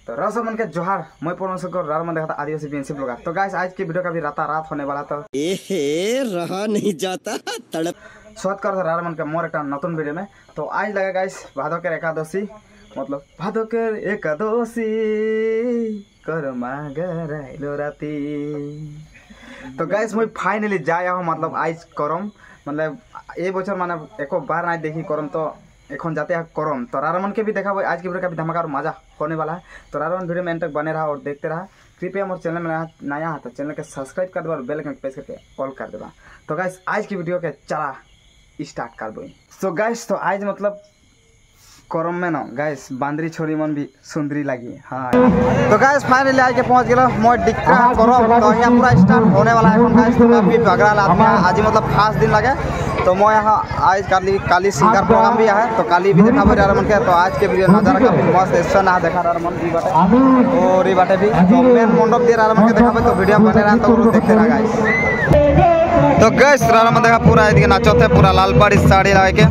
तो रसो मन के जोहार मैं पड़ोस को रार मन देखा आदिवासी बीएनसी ब्लॉगर। तो गाइस आज की वीडियो का भी रात होने वाला तो रहा नहीं जाता तड़प स्वागत कर रार मन के मोर एक नतून वीडियो में। तो आज लगा गाइस भादोकर एकादशी मतलब भादोकर एकादशी कर मागराइलो राती। तो गाइस मैं फाइनली जाया हूँ मतलब आज करम मतलब ये बचर माने एको बार नहीं देखी करम तो এখন जाते हैं करम। तो रारमन के भी देखा भाई आज की वीडियो का भी धमाका और मजा होने वाला है। तो रारमन वीडियो में एंड तक बने रहा और देखते रहा। कृपया मोर चैनल में नया है तो चैनल के सब्सक्राइब कर दो और बेल आइकन प्रेस करके ऑल कर देगा। तो गाइस आज की वीडियो के चला स्टार्ट कर दो। सो गाइस तो आज मतलब करम में ना गाइस बांदरी छोरी मन भी सुंदरी लगी। हाँ तो गाइस फाइनली आज के पहुंच गए मोर डिक्का करम। तो यहाँ पूरा स्टार्ट होने वाला है गाइस। तो काफी बगड़ा आदमी आज मतलब खास दिन लगे। तो मैं यहाँ आज काली सिंगर प्रोग्राम भी है तो काली भी देखा भाई रारमन के। तो आज के वीडियो नजारा का मस्त ऐसा ना देखा रारमन भी बाटे और ये बाटे भी तो मेन मंडप दिए रारमन के देखा भाई। तो वीडियो बने रहा तो देखते रहा गाइस। तो गाइस रारमन देखा पूरा इधर नाचो थे पूरा लाल पाड़ी साड़ी लगा के।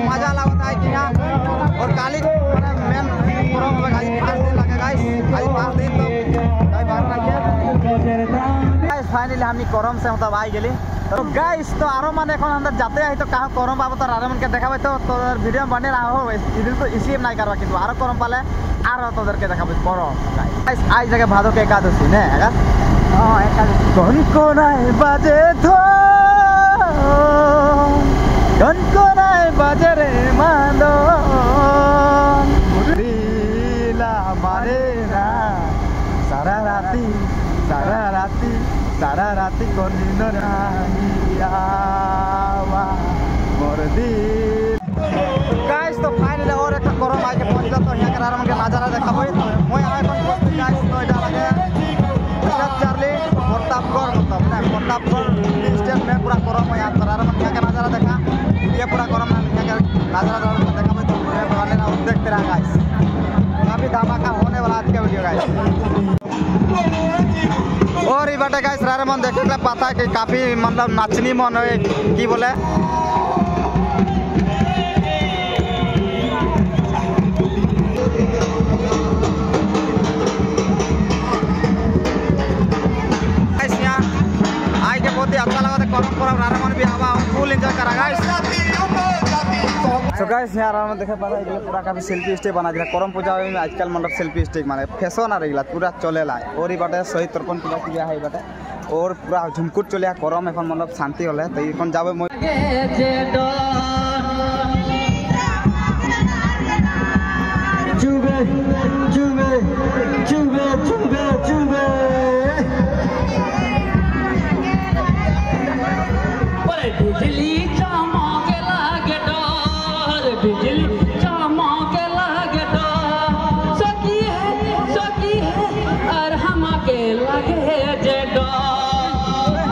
मजा लगता है कि यहाँ और काली मेन प्रोग्राम में आज 5 दिन लगेगा। आज 5 दिन तो बात रखिए। फाइनली हम करम से मतलब आई गली। तो गाइस तो आरो मन এখন अंदर जाते हैं तो कहाँ करम पाबो तो रारमन के देखाबे तो वीडियो बने रहा हो इधर तो इसलिए नहीं करवा कि आरो करम पाले आरो तोदर के देखाबे करम। गाइस आज जगह भादो के एकादशी ने है हां एकादशी कौन कौन आए बाजे थो कौन कौन आए बाजे रे मांदो मुरीला मारे ना सारा राती को नींद नहीं आवा मोर दिल। गाइस तो फाइनली और एक करम आके पहुंच गया। तो यहाँ के रारमन के नजारा देखा भाई। मैं यहाँ पर गाइस तो इधर लगे चार्ली प्रतापगढ़ मतलब ना प्रतापगढ़ स्टेट में पूरा करम है। यहाँ तो रारमन यहाँ का नजारा देखा ये पूरा करम यहाँ का नजारा देखा भाई। तो वीडियो बनाने ना देखते रहा गाइस। काफी धमाका होने वाला आज का वीडियो गाइस। और ये बाटे गाइस रारमन देखे के पता है कि काफी मतलब नाचनी मन है की बोले आज के बहुत ही अच्छा लगा था करम करम रारमन भी आवा फुल एंजॉय करा गाइस। तो गाइस यहाँ रारमन देखे पता है पूरा काफी सेल्फी स्टिक बना दिया करम पूजा में आजकल मतलब सेल्फी स्टिक माने फैशन आ रही पूरा चलेला। और ये बाटे शहीद तर्पण पूजा किया है बाटे और पूरा झुमकुट चलिया करम এখন मतलब शांति होले। तो এখন जाबे चुबे चुबे चुबे चुबे चुबे बिजली चमके लागे डर बिजली चमके लागे डर सकी है और हमके लगे जे डर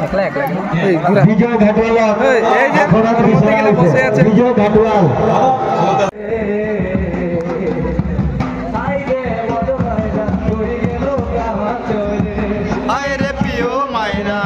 একলা একলা বিজয় ঘাটওয়ালা এই যে বলতে গেলে বসে আছে বিজয় ঘাটওয়াল আয় রে প্রিয় মাইরা